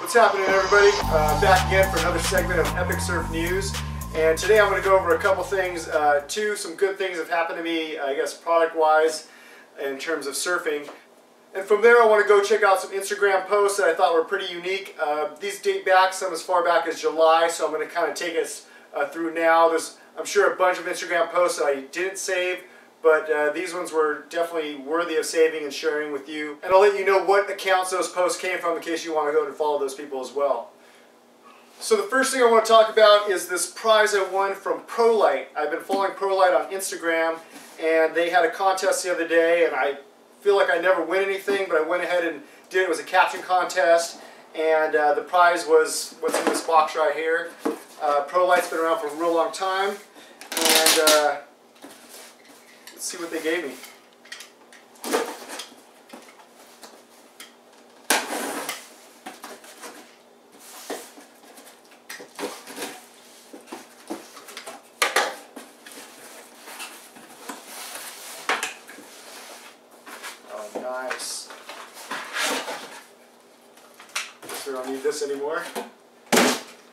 What's happening, everybody? Back again for another segment of Epic Surf News. And today I'm going to go over a couple things. Some good things have happened to me, I guess, product-wise, in terms of surfing. And from there, I want to go check out some Instagram posts that I thought were pretty unique. These date back some as far back as July, so I'm going to kind of take us through now. There's, I'm sure, a bunch of Instagram posts that I didn't save, but these ones were definitely worthy of saving and sharing with you. And I'll let you know what accounts those posts came from in case you want to go and follow those people as well. So the first thing I want to talk about is this prize I won from Pro-Lite. I've been following Pro-Lite on Instagram, and they had a contest the other day, and I feel like I never win anything, but I went ahead and did it. It was a caption contest, and the prize was what's in this box right here. Pro-Lite's been around for a real long time, and let's see what they gave me. Oh, nice. Guess we don't need this anymore.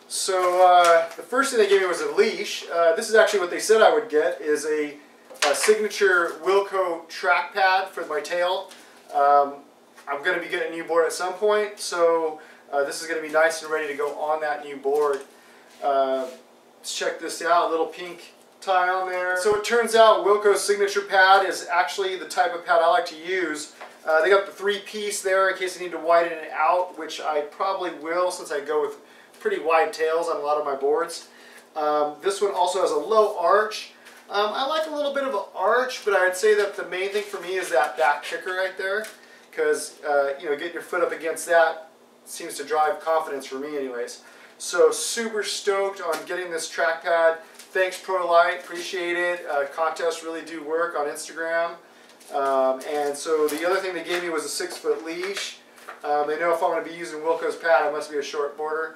So the first thing they gave me was a leash. This is actually what they said I would get, is a signature Wilko track pad for my tail. I'm going to be getting a new board at some point, so this is going to be nice and ready to go on that new board. Let's check this out, little pink tie on there. So it turns out Wilko Signature Pad is actually the type of pad I like to use. They got the 3-piece there in case I need to widen it out, which I probably will since I go with pretty wide tails on a lot of my boards. This one also has a low arch. I like a little bit of an arch, but I'd say that the main thing for me is that back kicker right there, because you know, getting your foot up against that seems to drive confidence for me anyways. So super stoked on getting this track pad. Thanks Pro-Lite, appreciate it. Contests really do work on Instagram. And so the other thing they gave me was a 6-foot leash. They know if I'm going to be using Wilko's pad, I must be a short boarder,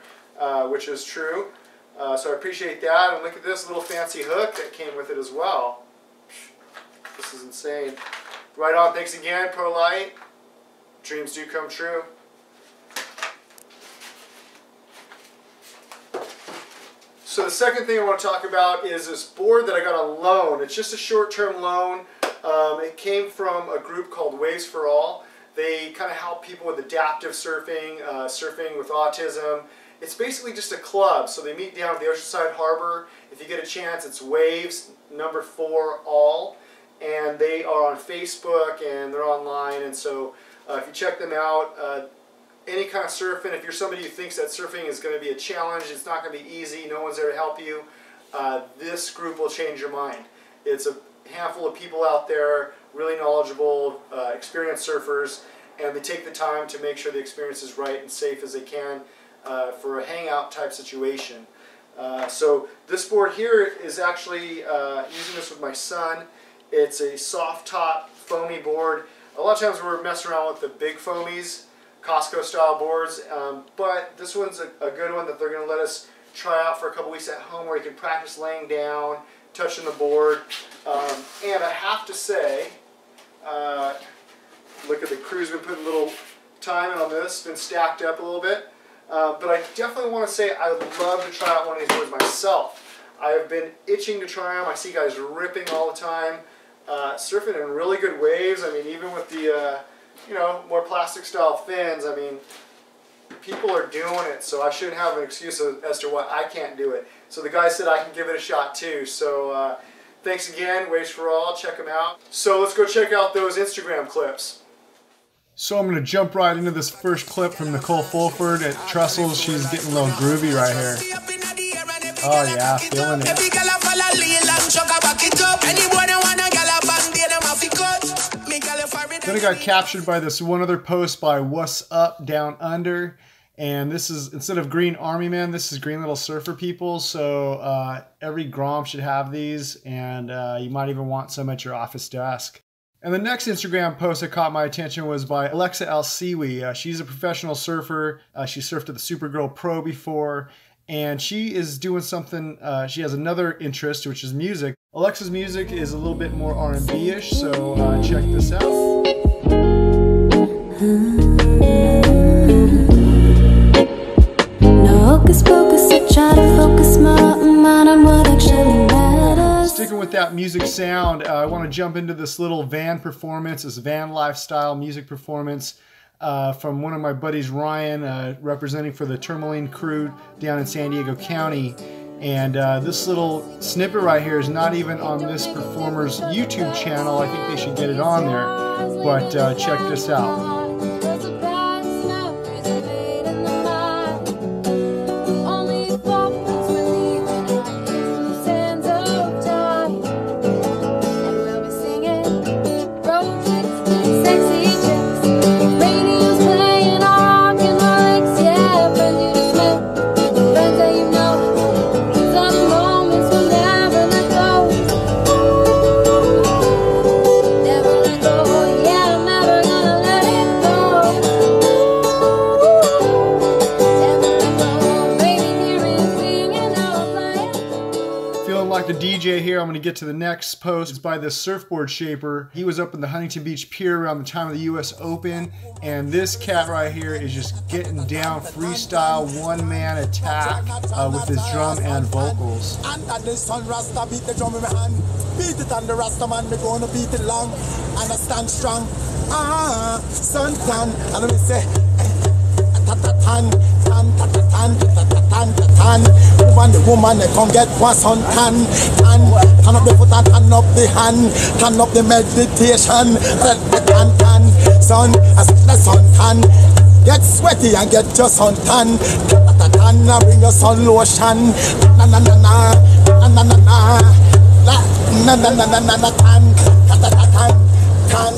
which is true. So I appreciate that, and look at this little fancy hook that came with it as well. This is insane. Right on, thanks again, Pro-Lite. Dreams do come true. So the second thing I want to talk about is this board that I got on loan. It's just a short-term loan. It came from a group called Waves for All. They kind of help people with adaptive surfing, surfing with autism. It's basically just a club, so they meet down at the Oceanside Harbor. If you get a chance, it's Waves number 4 All, and they are on Facebook and they're online. And so if you check them out, any kind of surfing, if you're somebody who thinks that surfing is going to be a challenge, it's not going to be easy, no one's there to help you, this group will change your mind. It's a handful of people out there, really knowledgeable, experienced surfers, and they take the time to make sure the experience is right and safe as they can. For a hangout type situation. So this board here is actually using this with my son. It's a soft top foamy board. A lot of times we're messing around with the big foamies, Costco style boards, but this one's a good one that they're going to let us try out for a couple weeks at home where you can practice laying down, touching the board. And I have to say, look at the crew's been putting a little time in on this, it's been stacked up a little bit. But I definitely want to say I would love to try out one of these boards myself. I have been itching to try them. I see guys ripping all the time, surfing in really good waves. I mean, even with the you know, more plastic style fins, I mean, people are doing it, so I shouldn't have an excuse as to why I can't do it. So the guy said I can give it a shot too. So thanks again, Waves for All. Check them out. So let's go check out those Instagram clips. So I'm going to jump right into this first clip from Nicole Fulford at Trestles. She's getting a little groovy right here. Oh yeah, feeling it. Then I got captured by this one other post by wassupdownunder. And this is, instead of Green Army Man, this is Green Little Surfer People. So every Grom should have these, and you might even want some at your office desk. And the next Instagram post that caught my attention was by alexxaelseewii. She's a professional surfer. She surfed at the Supergirl Pro before, and she is doing something, she has another interest, which is music. Alexa's music is a little bit more R&B-ish, so check this out. hocus pocus, I try to focus my mind on what actually matters. Sticking with that music sound, I want to jump into this little van performance, this van lifestyle music performance from one of my buddies, Ryan, representing for the Tourmaline crew down in San Diego County. And this little snippet right here is not even on this performer's YouTube channel. I think they should get it on there. But check this out. The DJ here, I'm going to get to the next post. It's by this surfboard shaper. He was up in the Huntington Beach Pier around the time of the US Open, and this cat right here is just getting down freestyle one-man attack with his drum and vocals. Under the sun, Rasta beat the drum in my hand. Beat it on the Rasta man, me gonna beat it long. And I stand strong. Sun tan, and I say, tan, tan, tan, tan, tan, tan. Woman, they come get one sun tan. Tan up the foot and tan up the hand. Tan up the meditation. Tan, tan. Sun, as the sun tan. Get sweaty and get your sun tan. Tan, bring your sun lotion. Na na na na, na na na na, na na na na na, tan, tan, tan.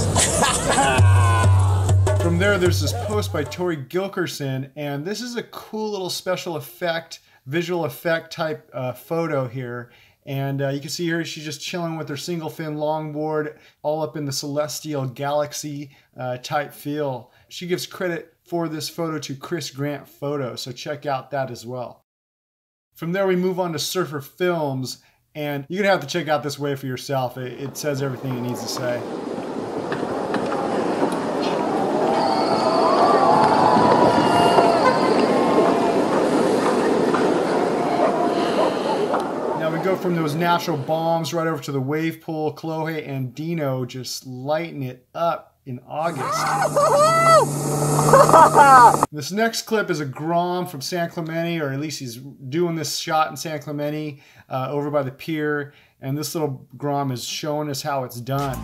From there, there's this post by torygilkerson, and this is a cool little special effect, visual effect type photo here. And you can see here she's just chilling with her single fin longboard, all up in the celestial galaxy type feel. She gives credit for this photo to Chris Grant Photo, so check out that as well. From there, we move on to surferfilms, and you're gonna have to check out this wave for yourself. It says everything it needs to say. Go from those natural bombs right over to the wave pool. Chloe and Dino just lighten it up in August. This next clip is a Grom from San Clemente, or at least he's doing this shot in San Clemente over by the pier, and this little Grom is showing us how it's done.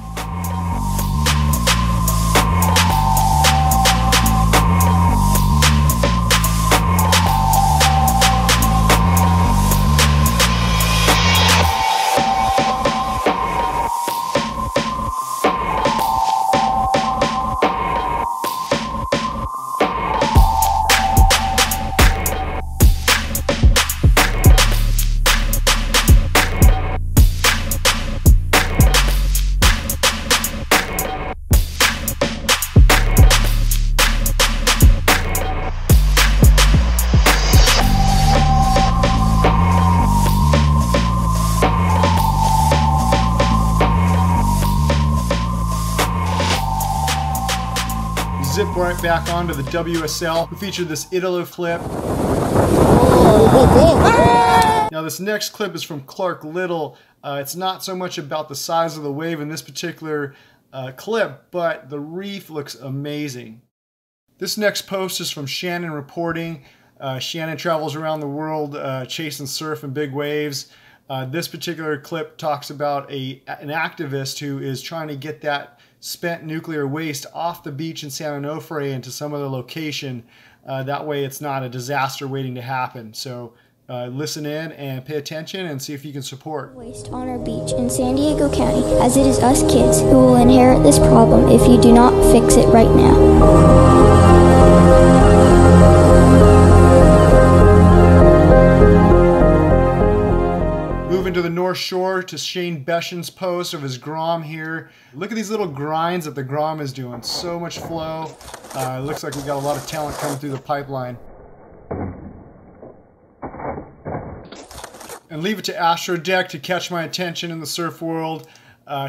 Zip right back onto the WSL. We featured this Italo clip. Now this next clip is from clarklittle. It's not so much about the size of the wave in this particular clip, but the reef looks amazing. This next post is from Shannonreporting. Shannon travels around the world chasing surf and big waves. This particular clip talks about an activist who is trying to get that spent nuclear waste off the beach in San Onofre into some other location. That way it's not a disaster waiting to happen. So listen in and pay attention and see if you can support. Waste on our beach in San Diego County, as it is us kids who will inherit this problem if you do not fix it right now. Moving to the North Shore to Shanebeshen's post of his Grom here. Look at these little grinds that the Grom is doing. So much flow. It looks like we got a lot of talent coming through the pipeline. And leave it to Asrtodeck to catch my attention in the surf world.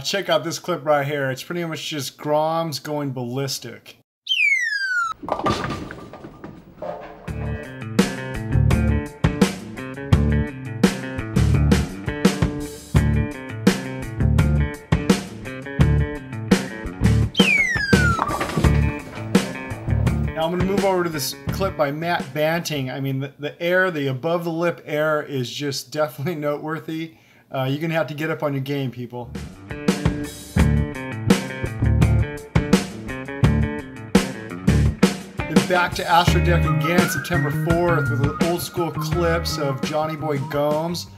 Check out this clip right here. It's pretty much just Groms going ballistic. I'm going to move over to this clip by mattbanting. I mean, the air, the above the lip air is just definitely noteworthy. You're going to have to get up on your game, people. Back to Asrtodeck again, September 4th, with old school clips of Johnny Boy Gomes.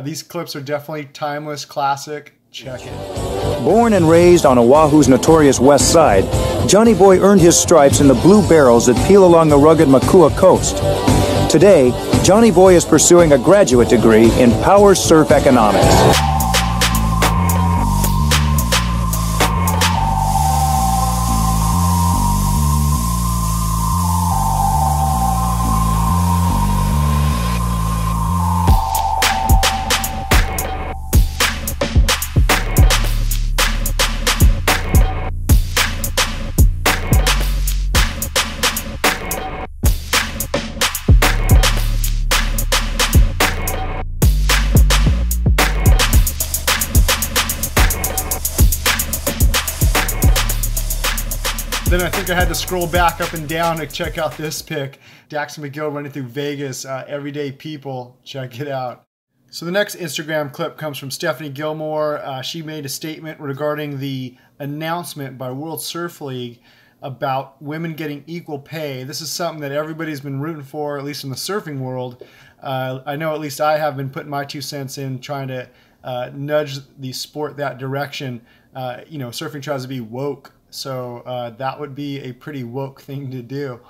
These clips are definitely timeless, classic. Check it. Born and raised on Oahu's notorious west side, Johnny Boy earned his stripes in the blue barrels that peel along the rugged Makua coast. Today, Johnny Boy is pursuing a graduate degree in power surf economics. Then I think I had to scroll back up and down to check out this pic. daxmcgill running through Vegas, everyday people, check it out. So the next Instagram clip comes from Stephanie Gilmore. She made a statement regarding the announcement by World Surf League about women getting equal pay. This is something that everybody's been rooting for, at least in the surfing world. I know at least I have been putting my 2 cents in, trying to nudge the sport that direction. You know, surfing tries to be woke. So that would be a pretty woke thing to do.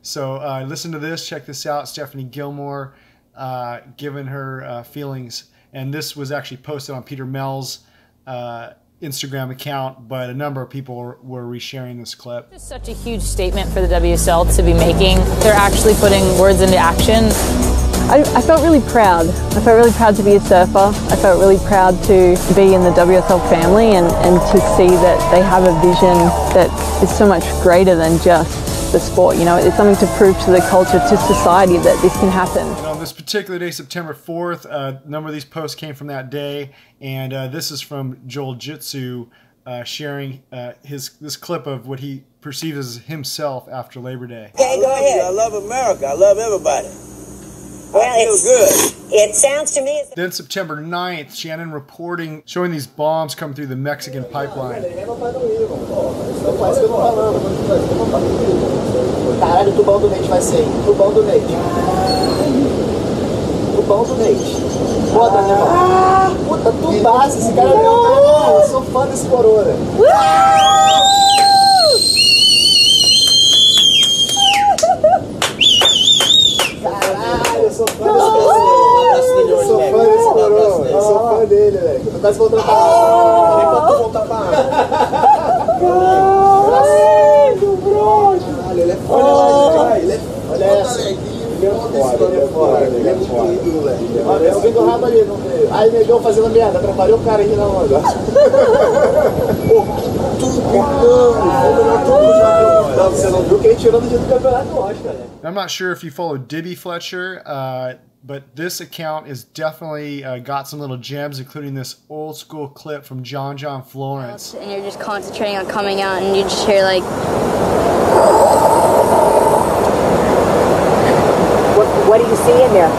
So listen to this, check this out. Stephanie Gilmore giving her feelings. And this was actually posted on Peter Mel's Instagram account, but a number of people were resharing this clip. It's such a huge statement for the WSL to be making. They're actually putting words into action. I felt really proud. I felt really proud to be a surfer. I felt really proud to be in the WSL family and to see that they have a vision that is so much greater than just the sport. You know, it's something to prove to the culture, to society, that this can happen. And on this particular day, September 4th, a number of these posts came from that day, and this is from joeljitsu sharing this clip of what he perceives as himself after Labor Day. Okay, go ahead. I love America. I love everybody. Well, it sounds to me. Then September 9th, Shannon reporting, showing these bombs come through the Mexican pipeline. Caralho, tubão do leite vai ser. Tubão do leite. Tubão do leite. Foda, né, irmão? Puta, tubaço. Esse cara é meu, cara. Eu sou fã desse coroa. Caralho, eu sou fã desse coroa. Eu sou fã desse coroa. Eu sou fã dele, velho. Eu tô quase voltando pra água. Nem pra tu voltar pra água. Caralho, broxo. Caralho, ele é foda. Ele é foda. Olha essa. Ele é foda, ele é foda. Ele é muito ídolo, velho. Olha, eu vim do rabo ali, não veio. Aí, negão fazendo merda, atrapalhou o cara aqui na onda. Tudo você não viu que ele tirou do dia do campeonato Oscar, né? I'm not sure if you follow Dibby Fletcher, but this account is definitely got some little gems, including this old school clip from John Florence. And you're just concentrating on coming out, and you just hear like... What do you see in there?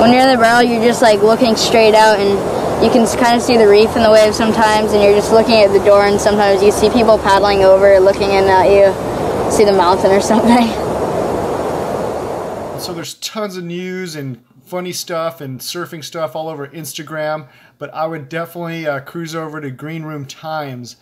When you're in the barrel, you're just like looking straight out, and you can kind of see the reef in the waves sometimes, and you're just looking at the door, and sometimes you see people paddling over, looking in at you, see the mountain or something. So there's tons of news and funny stuff and surfing stuff all over Instagram, but I would definitely cruise over to Green Room Times.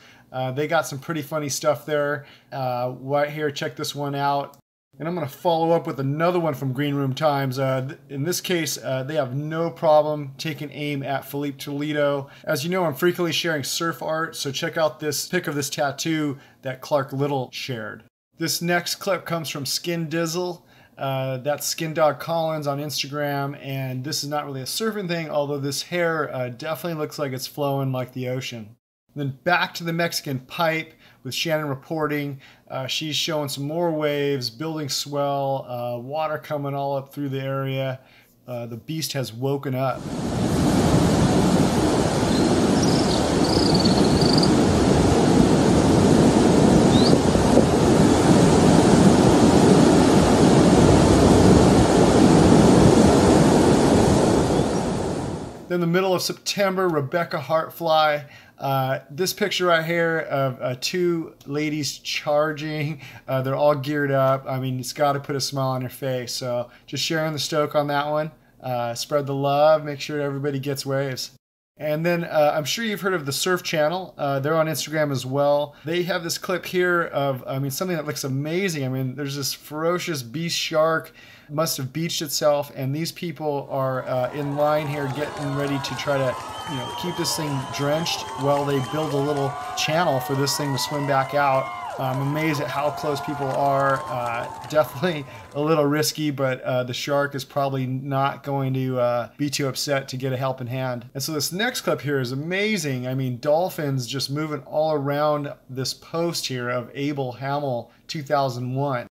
They got some pretty funny stuff there. Right here, check this one out. And I'm going to follow up with another one from Green Room Times. In this case, they have no problem taking aim at Felipe Toledo. As you know, I'm frequently sharing surf art, so check out this pic of this tattoo that clarklittle shared. This next clip comes from Skin Dizzle. That's Skin Dog Collins on Instagram, and this is not really a surfing thing, although this hair definitely looks like it's flowing like the ocean. Then back to the Mexican pipe with Shannon reporting. She's showing some more waves, building swell, water coming all up through the area. The beast has woken up. in the middle of September, Rebecca Hartfly. This picture right here of two ladies charging. They're all geared up. I mean, it's got to put a smile on your face. So just sharing the stoke on that one. Spread the love. Make sure everybody gets waves. And then I'm sure you've heard of the Surf Channel. They're on Instagram as well. They have this clip here of, I mean, something that looks amazing. I mean, there's this ferocious beast shark, must have beached itself, and these people are in line here getting ready to try to, you know, keep this thing drenched while they build a little channel for this thing to swim back out. I'm amazed at how close people are. Definitely a little risky, but the shark is probably not going to be too upset to get a helping hand. And so this next clip here is amazing. I mean, dolphins just moving all around this post here of Abel Hamel 2001.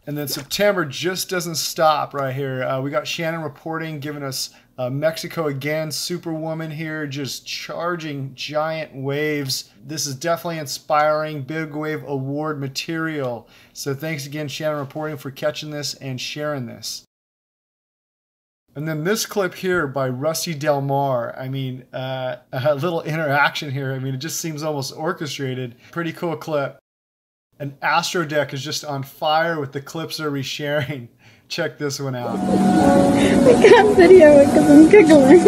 And then September just doesn't stop right here. We got Shannon reporting, giving us Mexico again, Superwoman here, just charging giant waves. This is definitely inspiring, big wave award material. So thanks again, Shannon reporting, for catching this and sharing this. And then this clip here by Rusty Del Mar. I mean, a little interaction here. I mean, it just seems almost orchestrated. Pretty cool clip. And Asrtodeck is just on fire with the clips they're resharing. Check this one out. I can't video it because I'm giggling.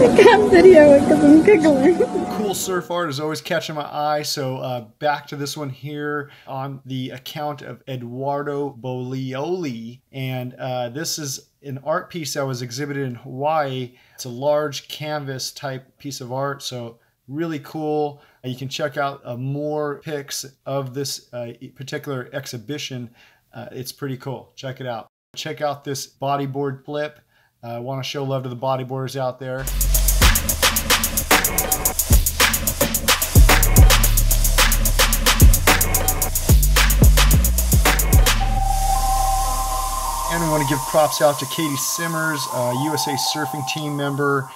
I can't video it because I'm giggling. Cool surf art is always catching my eye, so back to this one here on the account of Eduardo Bolioli. And this is an art piece that was exhibited in Hawaii. It's a large canvas type piece of art, so really cool. You can check out more pics of this particular exhibition. It's pretty cool. Check it out. Check out this bodyboard flip. I want to show love to the bodyboarders out there. And we want to give props out to Katie Simmers, USA Surfing Team member.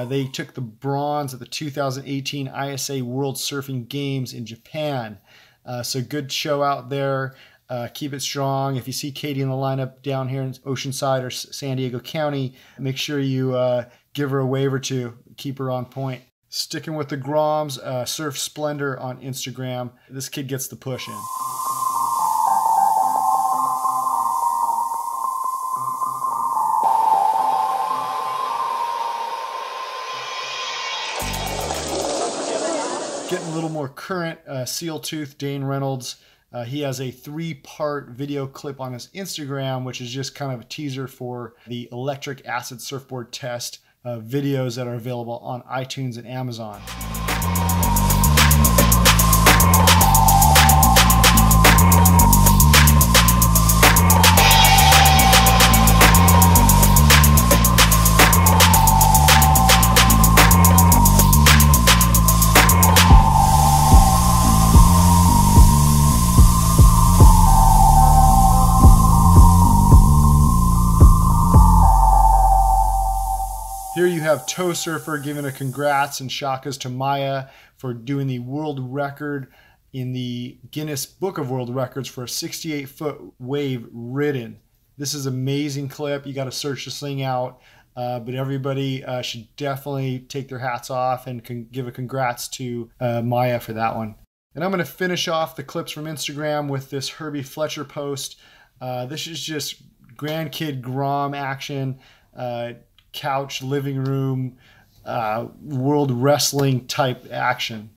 They took the bronze at the 2018 ISA World Surfing Games in Japan. So good show out there. Keep it strong. If you see Katie in the lineup down here in Oceanside or San Diego County, make sure you give her a wave or two. Keep her on point. Sticking with the Groms, Surf Splendor on Instagram. This kid gets the push in. Getting a little more current, Seal Tooth, Dane Reynolds. He has a 3-part video clip on his Instagram, which is just kind of a teaser for the electric acid surfboard test videos that are available on iTunes and Amazon. Here you have Toe Surfer giving a congrats and shakas to Maya for doing the world record in the Guinness Book of World Records for a 68-foot wave ridden. This is an amazing clip. You got to search this thing out, but everybody should definitely take their hats off and give a congrats to Maya for that one. And I'm going to finish off the clips from Instagram with this Herbie Fletcher post. This is just grandkid Grom action. Couch, living room, world wrestling type action.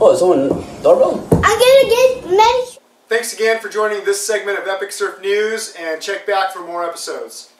Oh, it's on doorbell? I'm gonna get many. Thanks again for joining this segment of Epic Surf News, and check back for more episodes.